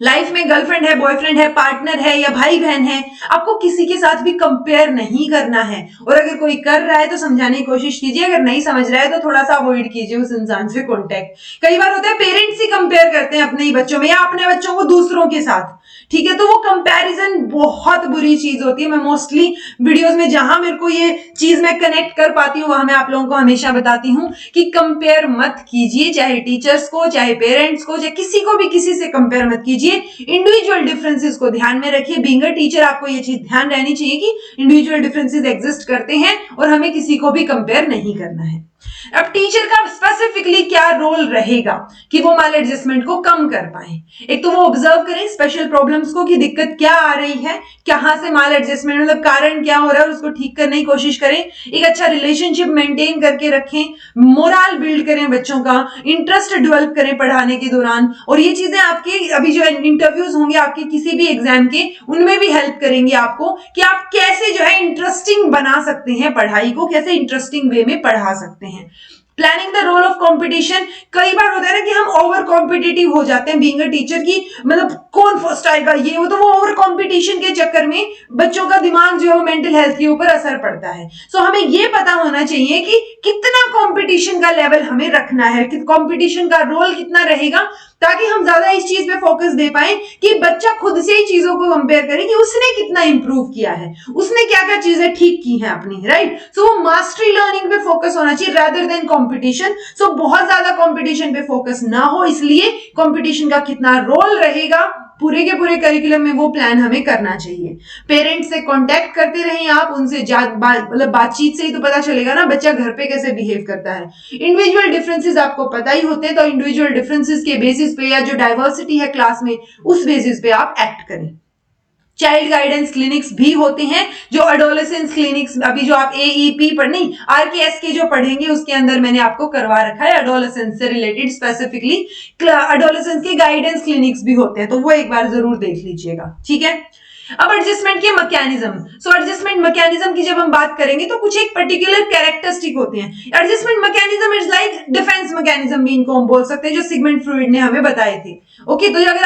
लाइफ में गर्लफ्रेंड है, बॉयफ्रेंड है, पार्टनर है या भाई बहन है, आपको किसी के साथ भी कंपेयर नहीं करना है। और अगर कोई कर रहा है तो समझाने की कोशिश कीजिए, अगर नहीं समझ रहा है तो थोड़ा सा अवॉइड कीजिए उस इंसान से कांटेक्ट। कई बार होता है पेरेंट्स ही कंपेयर करते हैं अपने ही बच्चों में या अपने बच्चों को दूसरों के साथ, ठीक है, तो वो कंपैरिजन बहुत बुरी चीज होती है। मैं मोस्टली वीडियोस में जहां मेरे को ये चीज मैं कनेक्ट कर पाती हूँ वहां मैं आप लोगों को हमेशा बताती हूँ कि कंपेयर मत कीजिए, चाहे टीचर्स को, चाहे पेरेंट्स को, चाहे किसी को भी किसी से कंपेयर मत कीजिए। इंडिविजुअल डिफरेंसेस को ध्यान में रखिए। बीइंग अ टीचर आपको ये चीज ध्यान रहनी चाहिए कि इंडिविजुअल डिफरेंसेस एग्जिस्ट करते हैं और हमें किसी को भी कंपेयर नहीं करना है। अब टीचर का स्पेसिफिकली क्या रोल रहेगा कि वो माल एडजस्टमेंट को कम कर पाए? एक तो वो ऑब्जर्व करें स्पेशल प्रॉब्लम्स को कि दिक्कत क्या आ रही है, कहां से माल एडजस्टमेंट मतलब कारण क्या हो रहा है, उसको ठीक करने की कोशिश करें। एक अच्छा रिलेशनशिप मेंटेन करके रखें, मोरल बिल्ड करें बच्चों का, इंटरेस्ट डेवलप करें पढ़ाने के दौरान। और ये चीजें आपके अभी जो इंटरव्यूज होंगे आपके किसी भी एग्जाम के, उनमें भी हेल्प करेंगे आपको कि आप कैसे जो है इंटरेस्टिंग बना सकते हैं पढ़ाई को, कैसे इंटरेस्टिंग वे में पढ़ा सकते हैं। Planning the role of competition, कई बार होता है ना कि हम ओवर कॉम्पिटिटिव हो जाते हैं बीइंग अ टीचर की, मतलब कौन फर्स्ट आएगा ये वो, तो वो ओवर कॉम्पिटिशन के चक्कर में बच्चों का दिमाग जो है मेंटल हेल्थ के ऊपर असर पड़ता है। सो हमें ये पता होना चाहिए कि कितना कंपटीशन का लेवल हमें रखना है, कि कंपटीशन का रोल कितना रहेगा, ताकि हम ज्यादा इस चीज पे फोकस दे पाए कि बच्चा खुद से ही चीजों को कंपेयर करे कि उसने कितना इंप्रूव किया है, उसने क्या क्या चीजें ठीक की हैं अपनी, राइट। सो वो मास्टरी लर्निंग पे फोकस होना चाहिए रादर देन कंपटीशन। सो बहुत ज्यादा कंपटीशन पे फोकस ना हो, इसलिए कंपटीशन का कितना रोल रहेगा पूरे के पूरे करिकुलम में वो प्लान हमें करना चाहिए। पेरेंट्स से कांटेक्ट करते रहें आप, उनसे मतलब बातचीत से ही तो पता चलेगा ना बच्चा घर पे कैसे बिहेव करता है। इंडिविजुअल डिफरेंसेस आपको पता ही होते हैं, तो इंडिविजुअल डिफरेंसेस के बेसिस पे या जो डाइवर्सिटी है क्लास में उस बेसिस पे आप एक्ट करें। चाइल्ड गाइडेंस क्लिनिक्स भी होते हैं, जो एडोलेसेंस क्लिनिक्स, अभी जो आप AEP पर नहीं RKS के जो पढ़ेंगे उसके अंदर मैंने आपको करवा रखा है, एडोलेसेंस से रिलेटेड स्पेसिफिकली एडोलेसेंस के गाइडेंस क्लिनिक्स भी होते हैं, तो वो एक बार जरूर देख लीजिएगा, ठीक है। अब एडजस्टमेंट के मैकेनिज्म, सो एडजस्टमेंट मैकेनिज्म की जब हम बात करेंगे तो कुछ एक पर्टिकुलर कैरेक्टरिस्टिक होते हैं। Adjustment mechanism is like defence mechanism भी इनको हम बोल सकते हैं, जो सिगमंड फ्रॉइड ने हमें बताए थे। ओके, तो अगर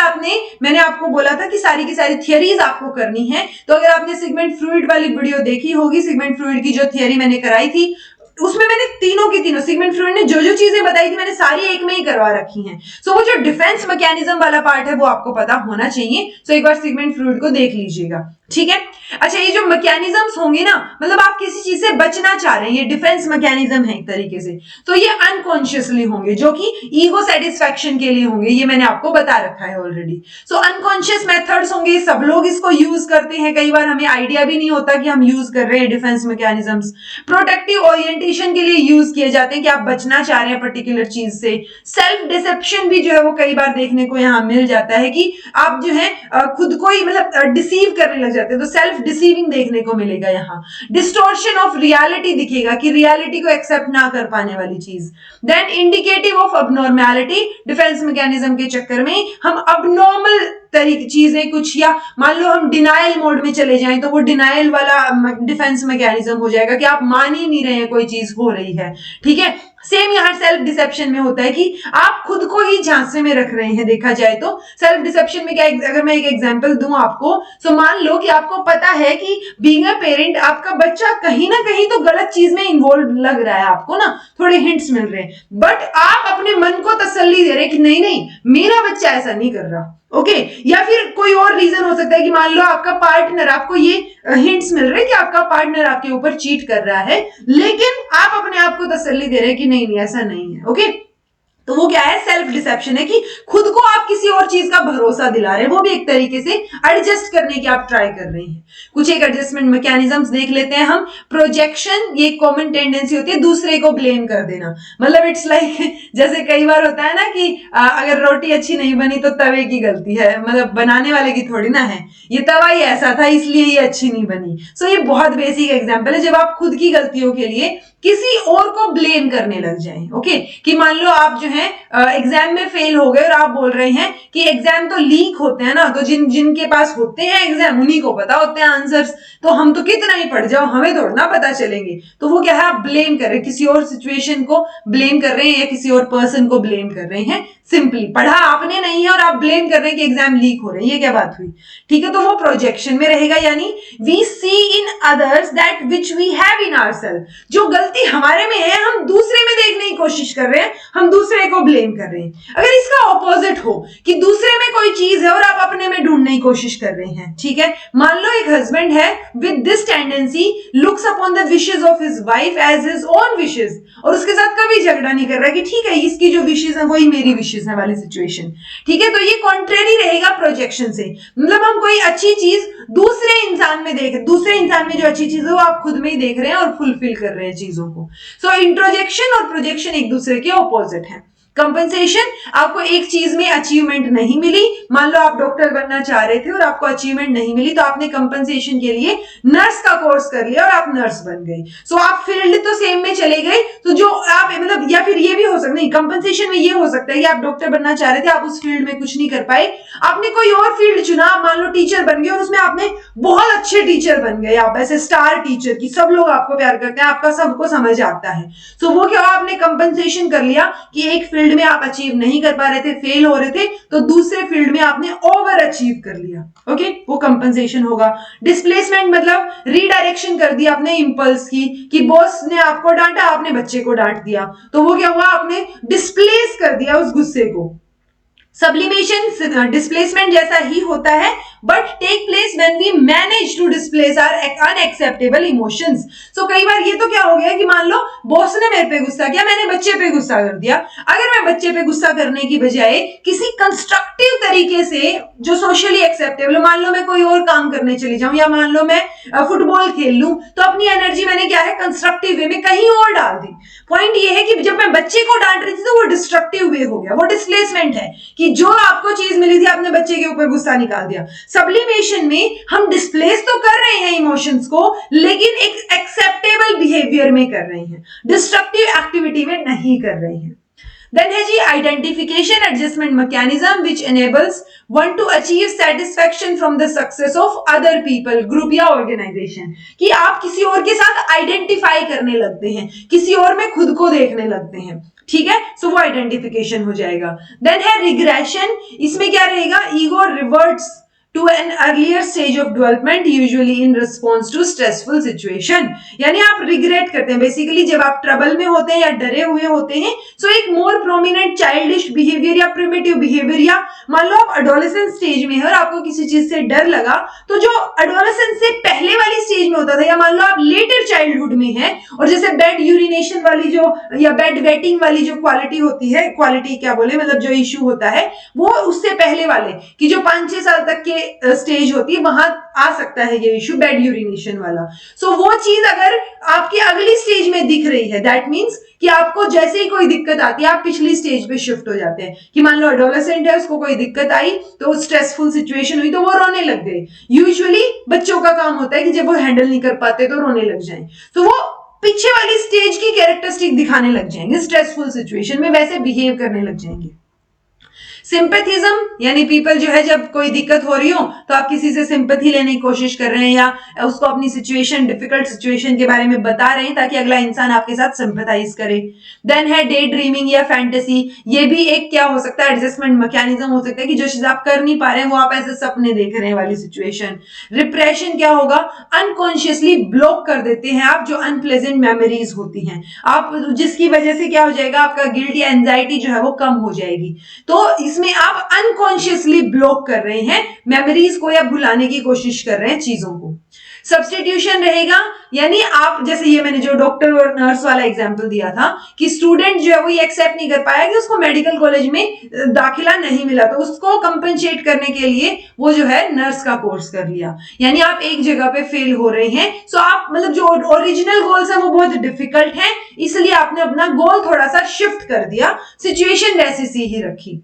मैंने आपको बोला था कि सारी की सारी थियरीज आपको करनी है, तो अगर आपने सिगमंड फ्रॉइड वाली वीडियो देखी होगी, सिगमंड फ्रॉइड की जो थियरी मैंने कराई थी, उसमें मैंने तीनों की तीनों सिगमंड फ्रॉइड ने जो जो चीजें बताई थी मैंने सारी एक में ही करवा रखी हैं। सो वो जो डिफेंस मैकेनिज्म वाला पार्ट है वो आपको पता होना चाहिए। सो एक बार सिगमंड फ्रॉइड को देख लीजिएगा, ठीक है। अच्छा, ये जो मैकेनिज्म्स होंगे ना, मतलब आप किसी चीज से बचना चाह रहे हैं, ये डिफेंस मैकेनिज्म है एक तरीके से, तो ये अनकॉन्शियसली होंगे, जो कि ईगो सेटिस्फेक्शन के लिए होंगे, ये मैंने आपको बता रखा है ऑलरेडी। सो अनकॉन्शियस मेथड्स होंगे, सब लोग इसको यूज करते हैं, कई बार हमें आइडिया भी नहीं होता कि हम यूज कर रहे हैं डिफेंस मैकेनिज्म्स। प्रोटेक्टिव ओरिएंटेशन के लिए यूज किए जाते हैं कि आप बचना चाह रहे हैं पर्टिकुलर चीज से। सेल्फ डिसेप्शन भी जो है वो कई बार देखने को यहाँ मिल जाता है कि आप जो है खुद को ही मतलब डिसीव करने लग जाते हैं, तो सेल्फ डिसीविंग देखने को मिलेगा यहाँ। डिस्टोर्शन ऑफ रियलिटी दिखेगा कि रियलिटी को एक्सेप्ट ना कर पाने वाली चीज। Then indicative of abnormality, defence mechanism के चक्कर में हम अबनॉर्मल तरीके चीजें कुछ, या मान लो हम डिनायल मोड में चले जाएं तो वो डिनायल वाला डिफेंस मैकेनिज्म हो जाएगा कि आप मान ही नहीं रहे हैं कोई चीज हो रही है, ठीक है। सेम यहाँ सेल्फ डिसेप्शन में होता है कि आप खुद को ही झांसे में रख रहे हैं, देखा जाए तो सेल्फ डिसेप्शन में क्या, अगर मैं एक एग्जांपल दूं आपको, तो मान लो कि आपको पता है कि बीइंग अ पेरेंट आपका बच्चा कहीं ना कहीं तो गलत चीज में इन्वॉल्व लग रहा है, आपको ना थोड़े हिंट्स मिल रहे हैं, बट आप अपने मन को तसल्ली दे रहे हैं कि नहीं नहीं मेरा बच्चा ऐसा नहीं कर रहा, ओके। या फिर कोई और रीजन हो सकता है कि मान लो आपका पार्टनर, आपको ये हिंट्स मिल रहे हैं कि आपका पार्टनर आपके ऊपर चीट कर रहा है, लेकिन आप अपने आप को तसल्ली दे रहे हैं कि नहीं नहीं ऐसा नहीं है, ओके। तो वो क्या है, सेल्फ डिसेप्शन है कि खुद को आप किसी और चीज का भरोसा दिला रहे हैं, वो भी एक तरीके से एडजस्ट करने की आप ट्राई कर रहे हैं। कुछ एक एडजस्टमेंट मैकेनिज्म्स देख लेते हैं हम। प्रोजेक्शन, ये कॉमन टेंडेंसी होती है दूसरे को ब्लेम कर देना, मतलब इट्स लाइक जैसे कई बार होता है ना कि अगर रोटी अच्छी नहीं बनी तो तवे की गलती है, मतलब बनाने वाले की थोड़ी ना है, ये तवा ही ऐसा था इसलिए ये अच्छी नहीं बनी। सो ये बहुत बेसिक एग्जांपल है जब आप खुद की गलतियों के लिए किसी और को ब्लेम करने लग जाएं, ओके। कि मान लो आप जो है एग्जाम में फेल हो गए और आप बोल रहे हैं कि एग्जाम तो लीक होते हैं ना, तो जिनके पास होते हैं एग्जाम उन्हीं को पता होते हैं आंसर्स, तो हम तो कितना ही पढ़ जाओ हमें थोड़ा ना पता चलेंगे। तो वो क्या है, आप ब्लेम कर रहे हैं, किसी और सिचुएशन को ब्लेम कर रहे हैं या किसी और पर्सन को ब्लेम कर रहे हैं। सिंपली पढ़ा आपने नहीं है और आप ब्लेम कर रहे हैं कि एग्जाम लीक हो रहे हैं, ये क्या बात हुई, ठीक है। तो वो प्रोजेक्शन में रहेगा, यानी we see in others that which we have in ourselves, जो गलती हमारे में है हम दूसरे में देखने की कोशिश कर रहे हैं, हम दूसरे को ब्लेम कर रहे हैं। अगर इसका ऑपोजिट हो कि दूसरे में कोई चीज है और आप अपने में ढूंढने की कोशिश कर रहे हैं, ठीक है। मान लो एक हस्बैंड है with this tendency, looks upon the wishes of his wife as his own wishes, और उसके साथ कभी झगड़ा नहीं कर रहा कि ठीक है इसकी जो विशेस है वही मेरी विशेस है वाली सिचुएशन, ठीक है। तो ये कॉन्ट्रेरी रहेगा प्रोजेक्शन से, मतलब हम कोई अच्छी चीज दूसरे इंसान में देख, दूसरे इंसान में जो अच्छी चीज है वो आप खुद में ही देख रहे हैं और फुलफिल कर रहे हैं चीजों को। सो इंट्रोजेक्शन और प्रोजेक्शन एक दूसरे के ऑपोजिट है। कंपनसेशन, आपको एक चीज में अचीवमेंट नहीं मिली, मान लो आप डॉक्टर बनना चाह रहे थे और आपको अचीवमेंट नहीं मिली, तो आपने कंपनसेशन के लिए नर्स का कोर्स कर लिया और आप नर्स बन गए। सो आप फील्ड तो सेम में चले गए, तो जो आप मतलब, या फिर ये भी हो सकता नहीं, कंपनसेशन में ये हो सकता है कि आप डॉक्टर बनना चाह रहे थे, आप उस फील्ड में कुछ नहीं कर पाए, आपने कोई और फील्ड चुना, मान लो टीचर बन गए और उसमें आपने बहुत अच्छे टीचर बन गए, आप ऐसे स्टार टीचर की सब लोग आपको प्यार करते हैं, आपका सबको समझ आता है। सो वो क्या, आपने कंपनसेशन कर लिया कि एक फील्ड में आप अचीव नहीं कर पा रहे थे, फेल हो रहे थे, तो दूसरे फील्ड में आपने ओवर अचीव कर लिया। ओके, वो कंपनसेशन होगा। डिस्प्लेसमेंट मतलब रीडायरेक्शन कर दिया आपने इंपल्स की, कि बॉस ने आपको डांटा, आपने बच्चे को डांट दिया, तो वो क्या हुआ, आपने डिस्प्लेस कर दिया उस गुस्से को। सब्लिमेशन डिस्प्लेसमेंट जैसा ही होता है, but take place when we manage to displace our unacceptable emotions. So कई बार ये तो क्या हो गया कि मान लो बॉस ने मेरे पे गुस्सा किया, मैंने बच्चे पे गुस्सा कर दिया, अगर मैं बच्चे पे गुस्सा करने की बजाय किसी कंस्ट्रक्टिव तरीके से जो सोशली एक्सेप्टेबल, मान लो मैं कोई और काम करने चली जाऊं, या मान लो मैं फुटबॉल खेल लूं, तो अपनी एनर्जी मैंने क्या है कंस्ट्रक्टिव वे में कहीं और डाल दी। पॉइंट ये है कि जब मैं बच्चे को डांट रही थी तो वो डिस्ट्रक्टिव वे हो गया, वो डिस्प्लेसमेंट है कि जो आपको चीज मिली थी आपने बच्चे के ऊपर गुस्सा निकाल दिया। सब्लिमेशन में हम डिस्प्लेस तो कर रहे हैं इमोशंस को, लेकिन एक एक्सेप्टेबल बिहेवियर में कर रहे हैं, डिस्ट्रक्टिव एक्टिविटी में नहीं कर रहे हैं। Then है जी identification adjustment mechanism which enables one to achieve satisfaction from the success of other people, group या organization, कि आप किसी और के साथ आइडेंटिफाई करने लगते हैं, किसी और में खुद को देखने लगते हैं, ठीक है, सो वो आइडेंटिफिकेशन हो जाएगा। देन है रिग्रेशन, इसमें क्या रहेगा, ego reverts to an earlier stage of development usually in response to stressful situation, यानी आप रिग्रेट करते हैं बेसिकली जब आप ट्रबल में होते हैं या डरे हुए होते हैं, सो एक मोर प्रोमिनेंट चाइल्डिश बिहेवियर या प्रिमिटिव बिहेवियर, या मान लो आप एडोलेसेंस स्टेज में है और आपको किसी चीज से डर लगा, तो जो एडोलेसेंस से पहले वाली स्टेज में होता था, या मान लो आप लेटर चाइल्डहुड में है और जैसे बेड यूरिनेशन वाली जो या बेड वेटिंग वाली जो क्वालिटी होती है, क्वालिटी क्या बोले मतलब जो इश्यू होता है, वो उससे पहले वाले कि जो 5-6 साल तक के स्टेज होती है, वहां आ सकता है ये इश्यू बेड यूरिनेशन वाला। सो वो चीज अगर आपकी अगली स्टेज में दिख रही है, दैट मींस कि आपको जैसे ही कोई दिक्कत आती है आप पिछली स्टेज पे शिफ्ट हो जाते हैं, कि मान लो एडोलेसेंट है, उसको कोई दिक्कत आई तो स्ट्रेसफुल सिचुएशन हुई तो वो रोने लग गए। यूजुअली बच्चों का काम होता है कि जब वो हैंडल नहीं कर पाते तो रोने लग जाएं, तो वो पीछे वाली स्टेज की कैरेक्टरिस्टिक दिखाने लग जाएंगे, स्ट्रेसफुल सिचुएशन में वैसे बिहेव करने लग जाएंगे। सिंपैथिज्म यानी पीपल जो है जब कोई दिक्कत हो रही हो तो आप किसी से सिंपैथी लेने की कोशिश कर रहे हैं या उसको अपनी सिचुएशन, डिफिकल्ट सिचुएशन के बारे में बता रहे हैं ताकि अगला इंसान आपके साथ सिंपैथाइज करे। देन है डे ड्रीमिंग या फैंटेसी, ये भी एक क्या हो सकता है, एडजस्टमेंट मैकेनिज्म हो सकता है कि जो चीज आप कर नहीं पा रहे हैं वो आप ऐसे सपने देख रहे हैं वाली सिचुएशन। रिप्रेशन क्या होगा, अनकॉन्शियसली ब्लॉक कर देते हैं आप जो अनप्लेजेंट मेमोरीज होती हैं, आप जिसकी वजह से क्या हो जाएगा, आपका गिल्ट या एंजाइटी जो है वो कम हो जाएगी। तो इसमें आप अनकॉन्शियसली ब्लॉक कर रहे हैं मेमोरीज को या भुलाने की कोशिश कर रहे हैं चीजों को। सब्स्टिट्यूशन रहेगा, यानी आप जैसे ये मैंने जो डॉक्टर और नर्स वाला एग्जांपल दिया था कि स्टूडेंट जो है वो ये एक्सेप्ट नहीं कर पाया कि उसको मेडिकल कॉलेज में दाखिला नहीं मिला, तो उसको कंपनसेट करने के लिए वो जो है नर्स का कोर्स कर लिया। यानी आप एक जगह पे फेल हो रहे हैं, सो आप मतलब जो ओरिजिनल गोल्स है वो बहुत डिफिकल्ट है, इसलिए आपने अपना गोल थोड़ा सा शिफ्ट कर दिया, सिचुएशन वैसी सी ही रखी।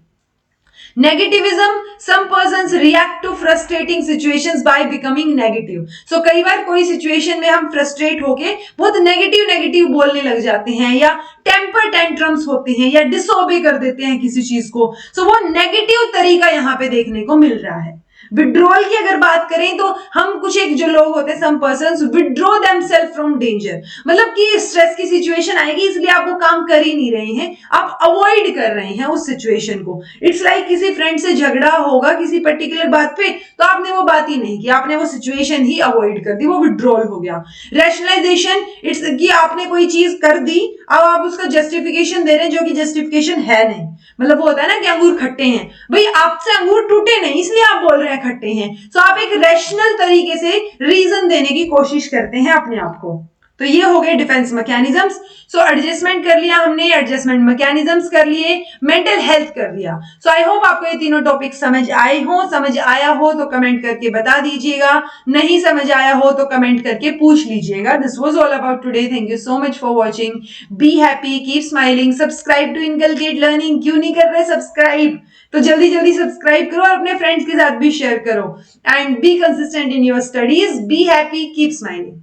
Negativism, some persons react to frustrating situations by becoming negative. So कई बार कोई सिचुएशन में हम फ्रस्ट्रेट होके बहुत नेगेटिव बोलने लग जाते हैं, या टेम्पर टेंट्रम्स होते हैं, या डिसओबे कर देते हैं किसी चीज को। सो वो नेगेटिव तरीका यहाँ पे देखने को मिल रहा है। विड्रॉल की अगर बात करें तो हम कुछ एक जो लोग होते हैं, some persons withdraw themselves from danger, मतलब कि स्ट्रेस की सिचुएशन आएगी इसलिए आप वो काम कर ही नहीं रहे हैं, आप अवॉइड कर रहे हैं उस सिचुएशन को। इट्स लाइक किसी फ्रेंड से झगड़ा होगा किसी पर्टिकुलर बात पे, तो आपने वो बात ही नहीं की, आपने वो सिचुएशन ही अवॉइड कर दी, वो विड्रॉल हो गया। रैशनलाइजेशन, इट्स कि आपने कोई चीज कर दी, अब आप उसका जस्टिफिकेशन दे रहे हैं जो कि जस्टिफिकेशन है नहीं। मतलब वो होता है ना कि अंगूर खट्टे हैं, भाई आपसे अंगूर टूटे नहीं इसलिए आप बोल रहे हैं खट्टे हैं। सो आप एक रैशनल तरीके से रीजन देने की कोशिश करते हैं अपने आप को। तो ये हो गए डिफेंस मैकेनिज्म्स। सो एडजस्टमेंट कर लिया हमने, एडजस्टमेंट मैकेनिज्म्स कर लिए, मेंटल हेल्थ कर लिया। सो आई होप आपको ये तीनों टॉपिक समझ आए हो। समझ आया हो तो कमेंट करके बता दीजिएगा, नहीं समझ आया हो तो कमेंट करके पूछ लीजिएगा। This was all about today. Thank you so much for watching. Be happy, keep smiling, subscribe to inculcate learning. क्यों नहीं कर रहे सब्सक्राइब? तो जल्दी जल्दी सब्सक्राइब करो और अपने फ्रेंड्स के साथ भी शेयर करो। And be consistent in your studies. B happy, keep smiling.